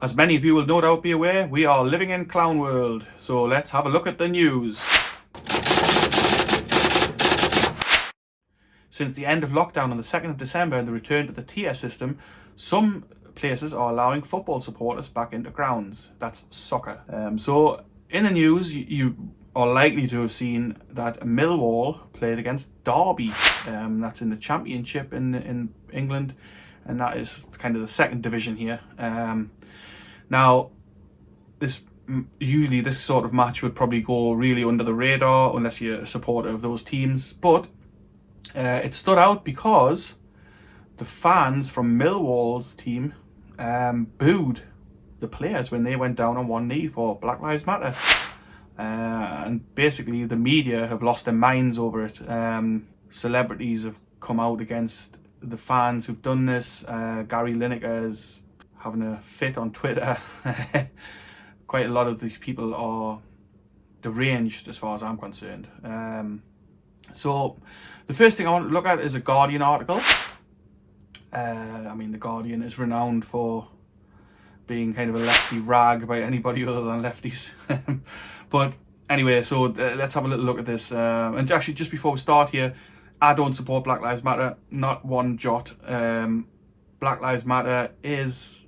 As many of you will no doubt be aware, we are living in clown world, so let's have a look at the news. Since the end of lockdown on the 2nd of December and the return to the tier system, some places are allowing football supporters back into grounds. That's soccer. So in the news, you are likely to have seen that Millwall played against Derby. That's in the Championship in England, and that is kind of the second division here. Now, usually this sort of match would probably go really under the radar unless you're a supporter of those teams, but it stood out because the fans from Millwall's team booed the players when they went down on one knee for Black Lives Matter. And basically the media have lost their minds over it. Celebrities have come out against the fans who've done this. Gary Lineker is having a fit on Twitter. Quite a lot of these people are deranged as far as I'm concerned. So the first thing I want to look at is a Guardian article. I mean, the Guardian is renowned for being kind of a lefty rag by anybody other than lefties. But anyway, so let's have a little look at this. And actually, just before we start here, I don't support Black Lives Matter, not one jot. Black Lives Matter is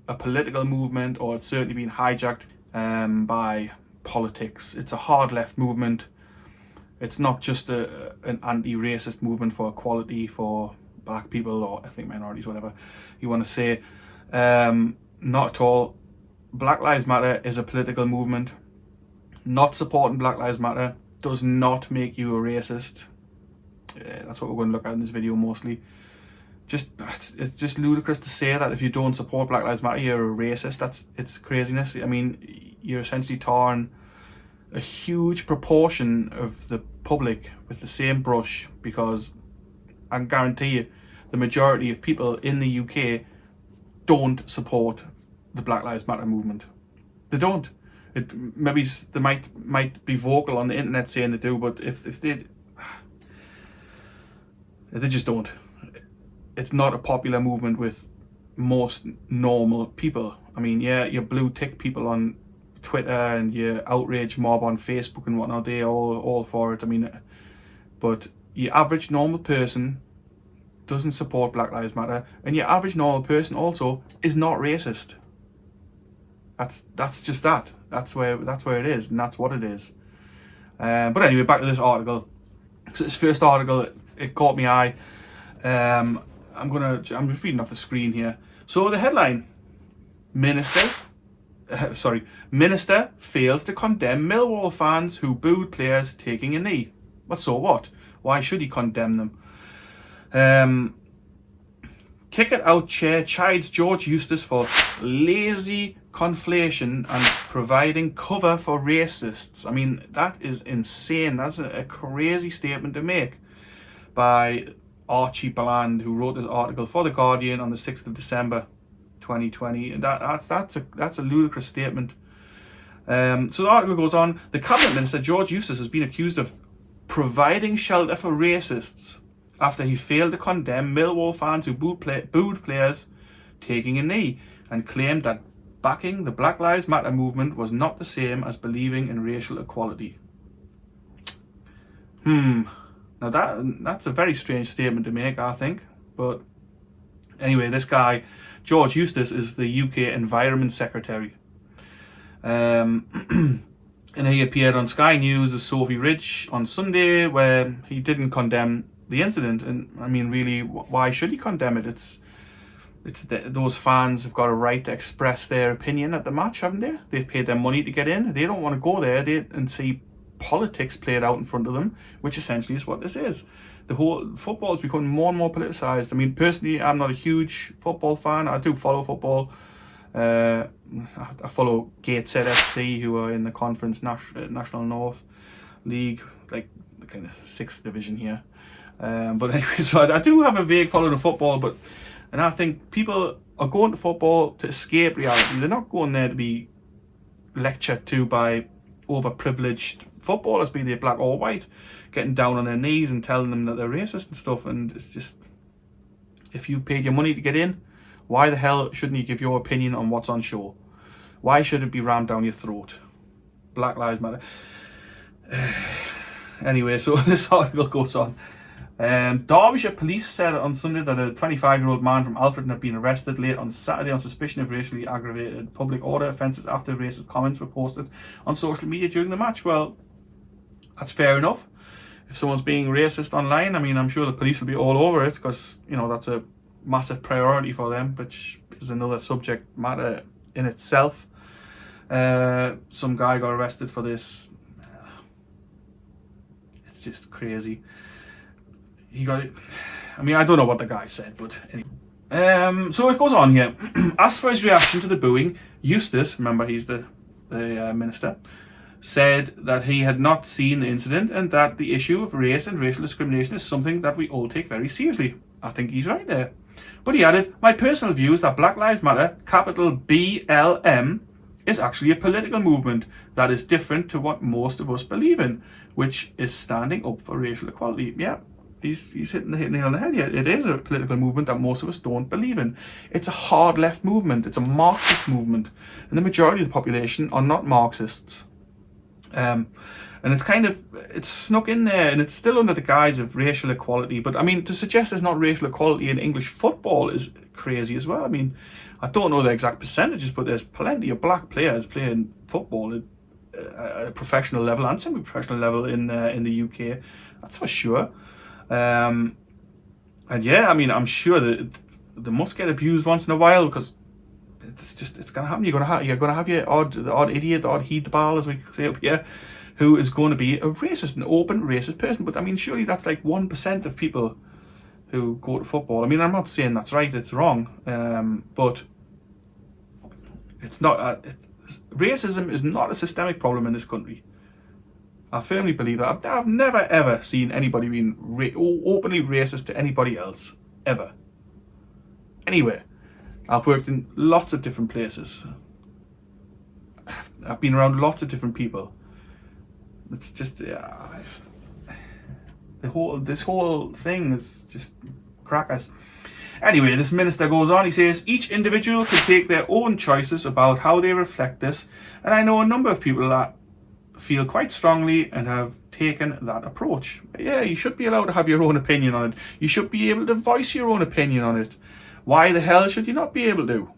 a political movement, or it's certainly been hijacked by politics. It's a hard left movement. It's not just an anti-racist movement for equality for black people or ethnic minorities, whatever you want to say. Not at all. Black Lives Matter is a political movement. Not supporting Black Lives Matter does not make you a racist. That's what we're going to look at in this video mostly. It's just ludicrous to say that if you don't support Black Lives Matter, you're a racist. It's craziness. I mean, you're essentially tarring a huge proportion of the public with the same brush, because I can guarantee you the majority of people in the UK don't support the Black Lives Matter movement. They don't. Maybe they might be vocal on the internet saying they do, but if they just don't. It's not a popular movement with most normal people. I mean, yeah, your blue tick people on Twitter and your outrage mob on Facebook and whatnot, they're all for it. I mean, but your average normal person doesn't support Black Lives Matter, and your average normal person also is not racist. That's just that. That's where it is, and that's what it is. But anyway, back to this article. So this first article, it caught my eye. I'm just reading off the screen here. So the headline: Minister fails to condemn Millwall fans who booed players taking a knee. But so what? Why should he condemn them? Kick It Out chair chides George Eustace for lazy conflation and providing cover for racists. I mean, that is insane. That's a crazy statement to make by Archie Bland, who wrote this article for The Guardian on the 6th of December 2020. And that's a ludicrous statement. So the article goes on. The Cabinet Minister George Eustace has been accused of providing shelter for racists after he failed to condemn Millwall fans who booed players taking a knee, and claimed that backing the Black Lives Matter movement was not the same as believing in racial equality. Now that's a very strange statement to make, I think. But anyway, this guy, George Eustace, is the UK Environment Secretary. And he appeared on Sky News as Sophie Ridge on Sunday, where he didn't condemn the incident. And I mean, really, why should he condemn it? Those fans have got a right to express their opinion at the match, haven't they? They've paid their money to get in. They don't want to go there and see politics played out in front of them, which essentially is what this is. The whole football is becoming more and more politicized. I mean, personally, I'm not a huge football fan. I do follow football. I follow Gateshead FC, who are in the Conference National North League, like the kind of 6th division here. But anyway, so I do have a vague following of football, and I think people are going to football to escape reality. They're not going there to be lectured to by overprivileged footballers, be they black or white, getting down on their knees and telling them that they're racist and stuff. And it's just, if you've paid your money to get in, why the hell shouldn't you give your opinion on what's on show? Why should it be rammed down your throat? Black Lives Matter. Anyway, so this article goes on. Derbyshire police said on Sunday that a 25-year-old man from Alfreton had been arrested late on Saturday on suspicion of racially aggravated public order offences after racist comments were posted on social media during the match. Well, that's fair enough. If someone's being racist online, I mean, I'm sure the police will be all over it because, you know, that's a massive priority for them, which is another subject matter in itself. Some guy got arrested for this. It's just crazy. He got it. I mean, I don't know what the guy said, but anyway. So it goes on here. Asked for his reaction to the booing, Eustace, remember he's the minister, said that he had not seen the incident and that the issue of race and racial discrimination is something that we all take very seriously. I think he's right there. But he added, my personal view is that Black Lives Matter, capital BLM, is actually a political movement that is different to what most of us believe in, which is standing up for racial equality. Yeah. He's hitting the nail on the head here. It is a political movement that most of us don't believe in. It's a hard left movement. It's a Marxist movement. And the majority of the population are not Marxists. And it's snuck in there and it's still under the guise of racial equality. But I mean, to suggest there's not racial equality in English football is crazy as well. I mean, I don't know the exact percentages, but there's plenty of black players playing football at a professional level and semi-professional level in the UK. That's for sure. And yeah, I mean, I'm sure that they must get abused once in a while because it's gonna happen. You're gonna have the odd idiot, the odd heed-ball, as we say up here, who is going to be a racist, an open racist person. But I mean, surely that's like 1% of people who go to football. I mean, I'm not saying that's right; it's wrong. But it's not. Racism is not a systemic problem in this country. I firmly believe that. I've never ever seen anybody being openly racist to anybody else, ever. Anyway, I've worked in lots of different places. I've been around lots of different people. It's just this whole thing is just crackers. Anyway, this minister goes on. He says each individual can take their own choices about how they reflect this, and I know a number of people that feel quite strongly and have taken that approach. Yeah, you should be allowed to have your own opinion on it. You should be able to voice your own opinion on it. Why the hell should you not be able to?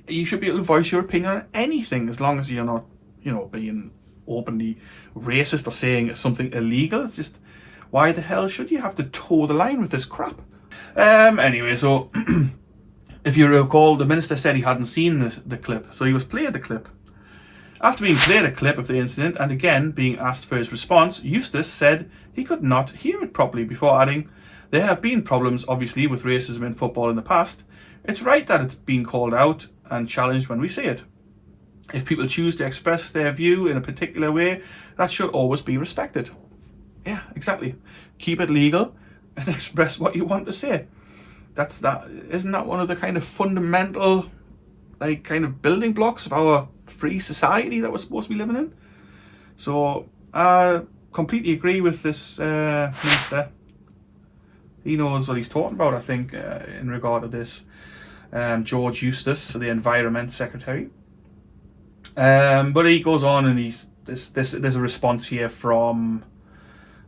You should be able to voice your opinion on anything as long as you're not, you know, being openly racist or saying something illegal. It's just, why the hell should you have to toe the line with this crap? Anyway, so if you recall, the minister said he hadn't seen the clip, so he was played the clip. After being played a clip of the incident and again being asked for his response, Eustace said he could not hear it properly before adding, there have been problems obviously with racism in football in the past. It's right that it's been called out and challenged when we see it. If people choose to express their view in a particular way, that should always be respected. Yeah, exactly. Keep it legal and express what you want to say. Isn't that one of the kind of fundamental kind of building blocks of our free society that we're supposed to be living in? So I completely agree with this minister. He knows what he's talking about, I think, in regard to this. George Eustace, the Environment Secretary. But he goes on and there's a response here from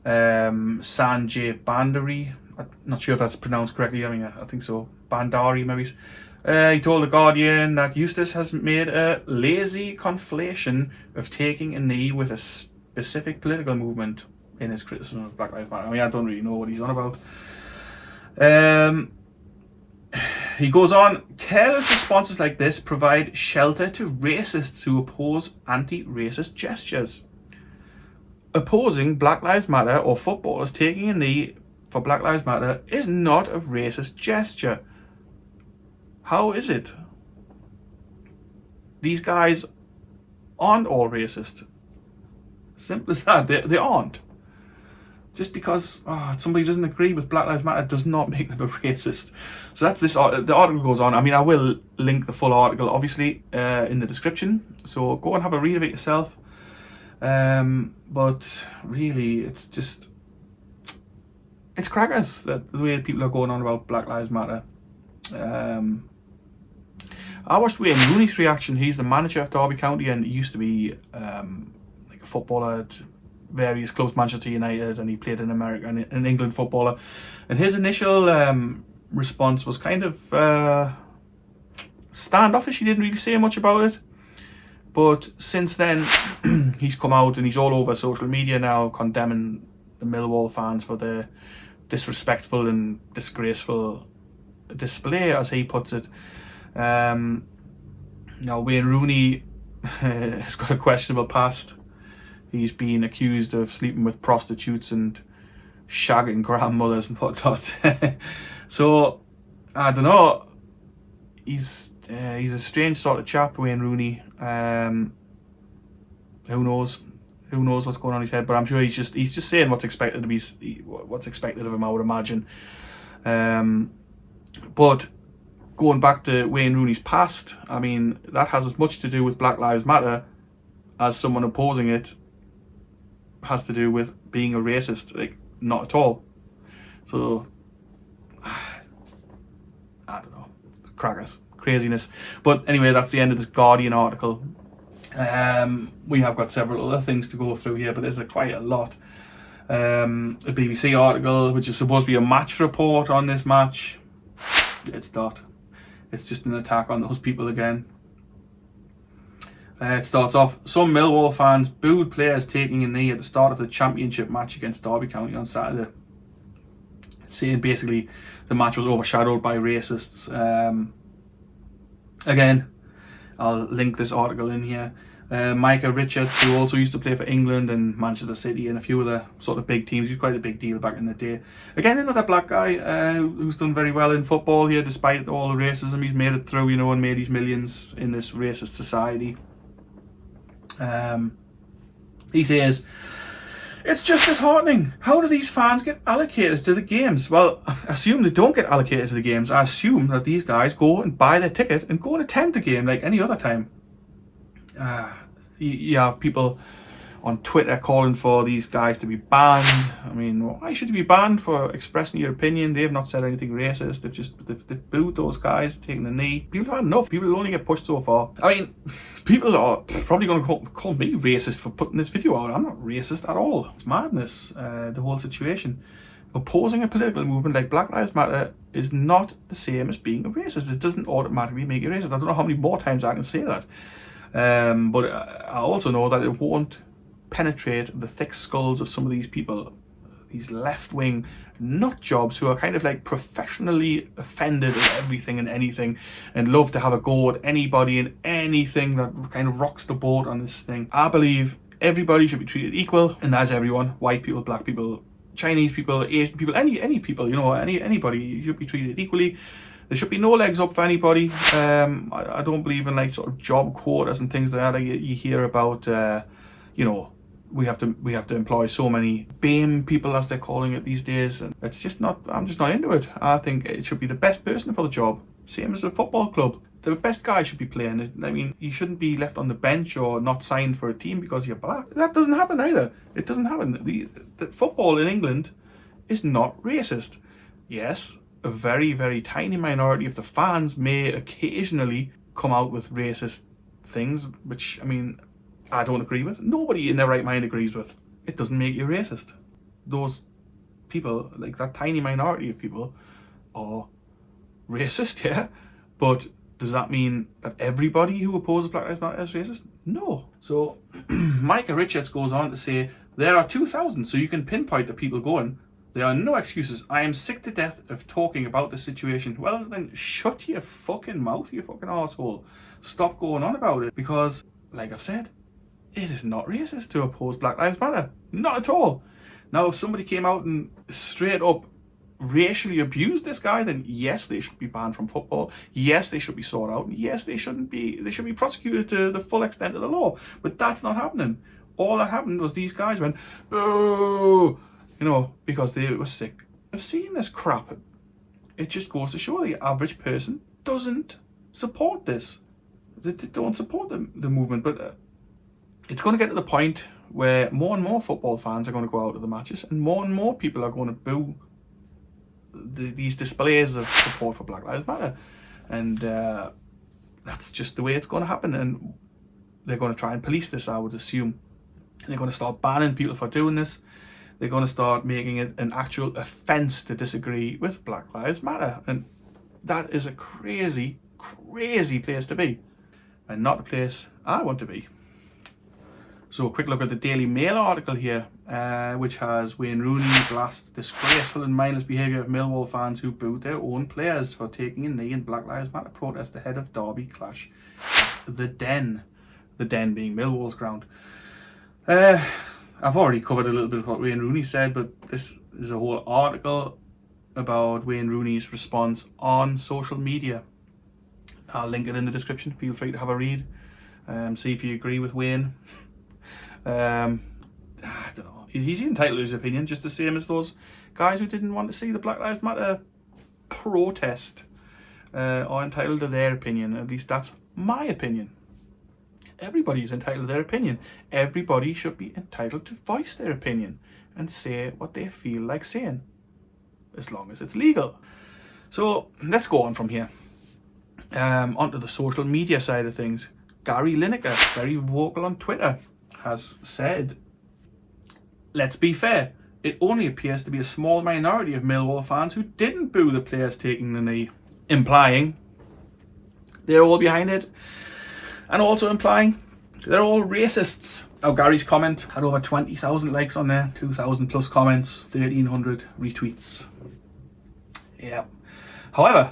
Sanjay Bandari. I'm not sure if that's pronounced correctly. I mean, I think so. Bandari, maybe. He told The Guardian that Eustace has made a lazy conflation of taking a knee with a specific political movement in his criticism of Black Lives Matter. I mean, I don't really know what he's on about. He goes on, careless responses like this provide shelter to racists who oppose anti-racist gestures. Opposing Black Lives Matter or footballers taking a knee for Black Lives Matter is not a racist gesture. How is it? These guys aren't all racist. Simple as that. They aren't. Just because somebody doesn't agree with Black Lives Matter does not make them a racist. So that's this. The article goes on. I mean, I will link the full article, obviously, in the description. So go and have a read of it yourself. But really, it's crackers that the way people are going on about Black Lives Matter. I watched Wayne Rooney's reaction. He's the manager of Derby County, and he used to be like a footballer at various clubs, Manchester United, and he played in America and an England footballer. And his initial response was kind of standoffish. He didn't really say much about it. But since then, he's come out and he's all over social media now condemning the Millwall fans for their disrespectful and disgraceful display, as he puts it. Now, Wayne Rooney has got a questionable past. He's been accused of sleeping with prostitutes and shagging grandmothers and whatnot. So, I don't know. He's a strange sort of chap, Wayne Rooney. Who knows? Who knows what's going on in his head? But I'm sure he's just saying what's expected of him, I would imagine. But going back to Wayne Rooney's past, I mean, that has as much to do with Black Lives Matter as someone opposing it has to do with being a racist. Like, not at all. So, I don't know. Crackers. Craziness. But anyway, that's the end of this Guardian article. We have got several other things to go through here, but there's quite a lot. A BBC article, which is supposed to be a match report on this match. It's not. It's just an attack on those people again. It starts off, some Millwall fans booed players taking a knee at the start of the championship match against Derby County on Saturday, saying basically the match was overshadowed by racists. Again, I'll link this article in here. Micah Richards, who also used to play for England and Manchester City and a few other sort of big teams. He was quite a big deal back in the day. Again, another black guy who's done very well in football here despite all the racism. He's made it through, you know, and made his millions in this racist society. He says, it's just disheartening. How do these fans get allocated to the games? Well, I assume they don't get allocated to the games. I assume that these guys go and buy their ticket and go and attend the game like any other time. You have people on Twitter calling for these guys to be banned. I mean, why should you be banned for expressing your opinion? They've not said anything racist. They've booed those guys, taking the knee. People have had enough. People only get pushed so far. I mean, people are probably going to call me racist for putting this video out. I'm not racist at all. It's madness, the whole situation. Opposing a political movement like Black Lives Matter is not the same as being a racist. It doesn't automatically make you racist. I don't know how many more times I can say that. But I also know that it won't penetrate the thick skulls of some of these people, these left-wing nut jobs who are kind of like professionally offended at everything and anything and love to have a go at anybody and anything that kind of rocks the boat on this thing. I believe everybody should be treated equal, and that's everyone. White people, black people, Chinese people, Asian people, any people, you know, anybody should be treated equally. There should be no legs up for anybody. I don't believe in like sort of job quotas and things like that. You hear about, you know, we have to employ so many BAME people, as they're calling it these days, and it's just not. I'm just not into it. I think it should be the best person for the job, same as a football club. The best guy should be playing. I mean, you shouldn't be left on the bench or not signed for a team because you're black. That doesn't happen either. It doesn't happen. The football in England is not racist. Yes, a very, very tiny minority of the fans may occasionally come out with racist things, which, I mean, I don't agree with. Nobody in their right mind agrees with. It doesn't make you racist. Those people, like that tiny minority of people, are racist, yeah, but does that mean that everybody who opposes Black Lives Matter is racist? No. So Micah Richards goes on to say, there are 2,000, so you can pinpoint the people going, there are no excuses. I am sick to death of talking about the situation. Well, then shut your fucking mouth, you fucking arsehole. Stop going on about it, because, like I've said, it is not racist to oppose Black Lives Matter. Not at all. Now, if somebody came out and straight up racially abused this guy, then yes, they should be banned from football. Yes, they should be sought out. Yes, they should be prosecuted to the full extent of the law. But that's not happening. All that happened was these guys went, boo, you know, because they were sick of seeing this crap. It just goes to show the average person doesn't support this. They don't support the movement, but it's going to get to the point where more and more football fans are going to go out to the matches, and more people are going to boo these displays of support for Black Lives Matter. And that's just the way it's going to happen, and they're going to try and police this, I would assume. They're going to start banning people for doing this. They're going to start making it an actual offence to disagree with Black Lives Matter, and that is a crazy, crazy place to be, and not a place I want to be. So a quick look at the Daily Mail article here, which has Wayne Rooney blasts disgraceful and mindless behaviour of Millwall fans who booed their own players for taking a knee in Black Lives Matter protest ahead of Derby clash at the Den. The Den being Millwall's ground. I've already covered a little bit of what Wayne Rooney said, but this is a whole article about Wayne Rooney's response on social media. I'll link it in the description. Feel free to have a read. See if you agree with Wayne. I don't know. He's entitled to his opinion, just the same as those guys who didn't want to see the Black Lives Matter protest are entitled to their opinion. At least that's my opinion. Everybody is entitled to their opinion. Everybody should be entitled to voice their opinion and say what they feel like saying, as long as it's legal. So let's go on from here. Onto the social media side of things. Gary Lineker, very vocal on Twitter, has said, let's be fair, it only appears to be a small minority of Millwall fans who didn't boo the players taking the knee, implying they're all behind it, and also implying they're all racists. Now, Gary's comment had over 20,000 likes on there, 2,000 plus comments, 1,300 retweets. Yeah. However,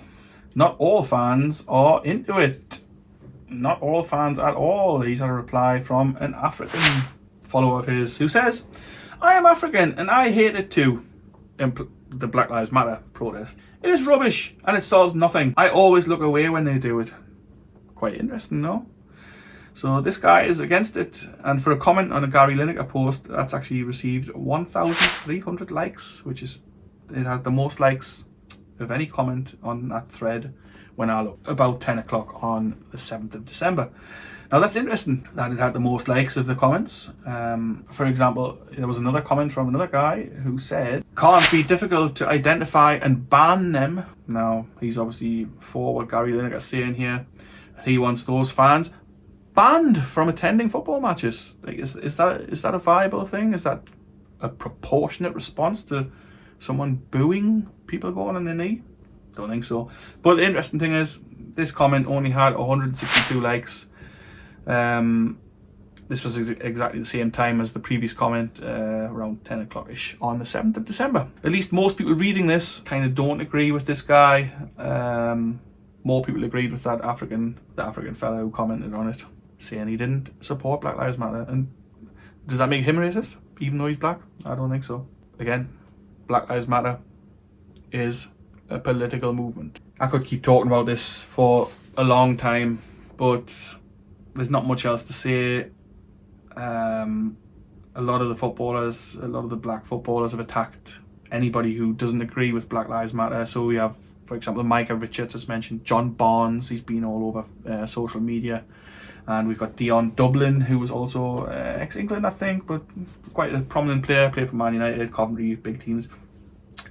not all fans are into it. Not all fans at all. He's had a reply from an African follower of his who says, I am African and I hate it too. The Black Lives Matter protest. It is rubbish and it solves nothing. I always look away when they do it. Quite interesting, no? So this guy is against it, and for a comment on a Gary Lineker post, that's actually received 1,300 likes, which is, it has the most likes of any comment on that thread when I look, about 10 o'clock on the 7th of December. Now that's interesting that it had the most likes of the comments. For example, there was another comment from another guy who said, can't be difficult to identify and ban them. Now he's obviously for what Gary Lineker is saying here. He wants those fans banned from attending football matches. Like, is that a viable thing? Is that a proportionate response to someone booing people going on their knee? Don't think so. But the interesting thing is, this comment only had 162 likes. This was exactly the same time as the previous comment, around 10 o'clock-ish on the 7th of December. At least most people reading this kind of don't agree with this guy. More people agreed with the African fellow who commented on it, saying he didn't support Black Lives Matter. And does that make him racist, even though he's black? I don't think so. Again, Black Lives Matter is a political movement. I could keep talking about this for a long time, but there's not much else to say. A lot of the footballers, a lot of the black footballers have attacked anybody who doesn't agree with Black Lives Matter. So we have, for example, Micah Richards has mentioned, John Barnes, he's been all over social media. And we've got Dion Dublin, who was also ex-England, I think, but quite a prominent player, played for Man United, Coventry, big teams.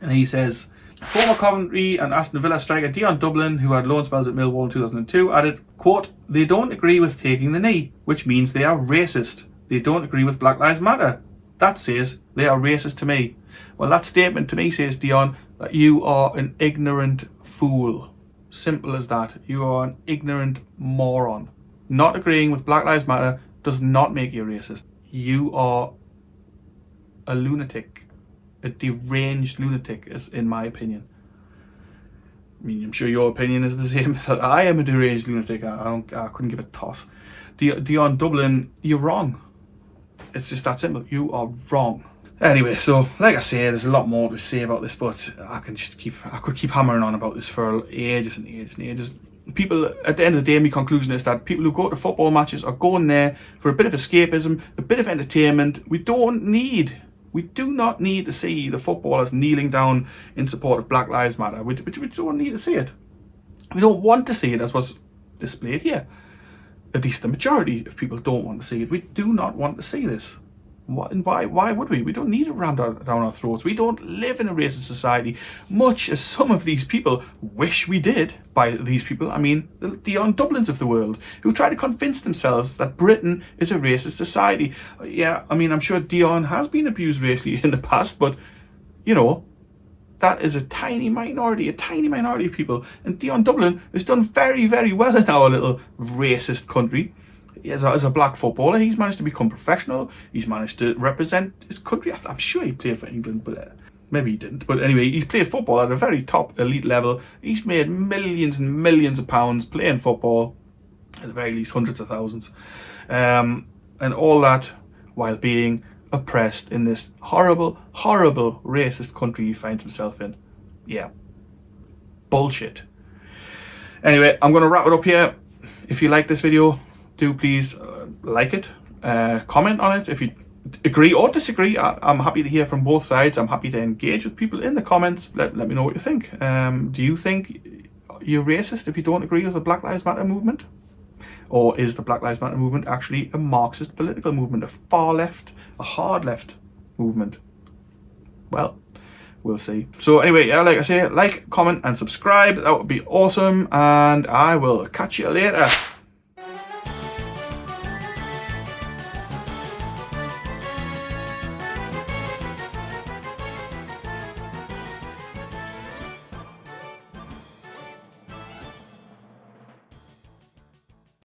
And he says, former Coventry and Aston Villa striker Dion Dublin, who had loan spells at Millwall in 2002, added, quote, they don't agree with taking the knee, which means they are racist. They don't agree with Black Lives Matter. That says they are racist to me. Well, that statement to me says, Dion, that you are an ignorant fool. Simple as that. You are an ignorant moron. Not agreeing with Black Lives Matter does not make you racist. You are a lunatic. A deranged lunatic, is in my opinion. I mean, I'm sure your opinion is the same. That I am a deranged lunatic. I couldn't give a toss. Dion Dublin, you're wrong. It's just that simple. You are wrong. Anyway, so like I say, there's a lot more to say about this, but I could keep hammering on about this for ages and ages and ages. People, at the end of the day, my conclusion is that people who go to football matches are going there for a bit of escapism, a bit of entertainment. We do not need to see the footballers kneeling down in support of Black Lives Matter. We don't need to see it. We don't want to see it, as was displayed here. At least the majority of people don't want to see it. We do not want to see this. Why would we? We don't need it rammed down our throats. We don't live in a racist society, much as some of these people wish we did. By these people, I mean the Dion Dublins of the world, who try to convince themselves that Britain is a racist society. Yeah, I mean, I'm sure Dion has been abused racially in the past, but, you know, that is a tiny minority of people. And Dion Dublin has done very, very well in our little racist country. As a black footballer, he's managed to become professional. He's managed to represent his country. I'm sure he played for England, but maybe he didn't. But anyway, he's played football at a very top elite level. He's made millions and millions of pounds playing football, at the very least hundreds of thousands. And all that while being oppressed in this horrible, horrible racist country he finds himself in. Yeah. Bullshit. Anyway, I'm going to wrap it up here. If you like this video, do please like it, comment on it. If you agree or disagree, I'm happy to hear from both sides. I'm happy to engage with people in the comments. Let me know what you think. Do you think you're racist if you don't agree with the Black Lives Matter movement? Or is the Black Lives Matter movement actually a Marxist political movement, a far left, a hard left movement? Well, we'll see. So anyway, yeah, like I say, like, comment and subscribe. That would be awesome. And I will catch you later.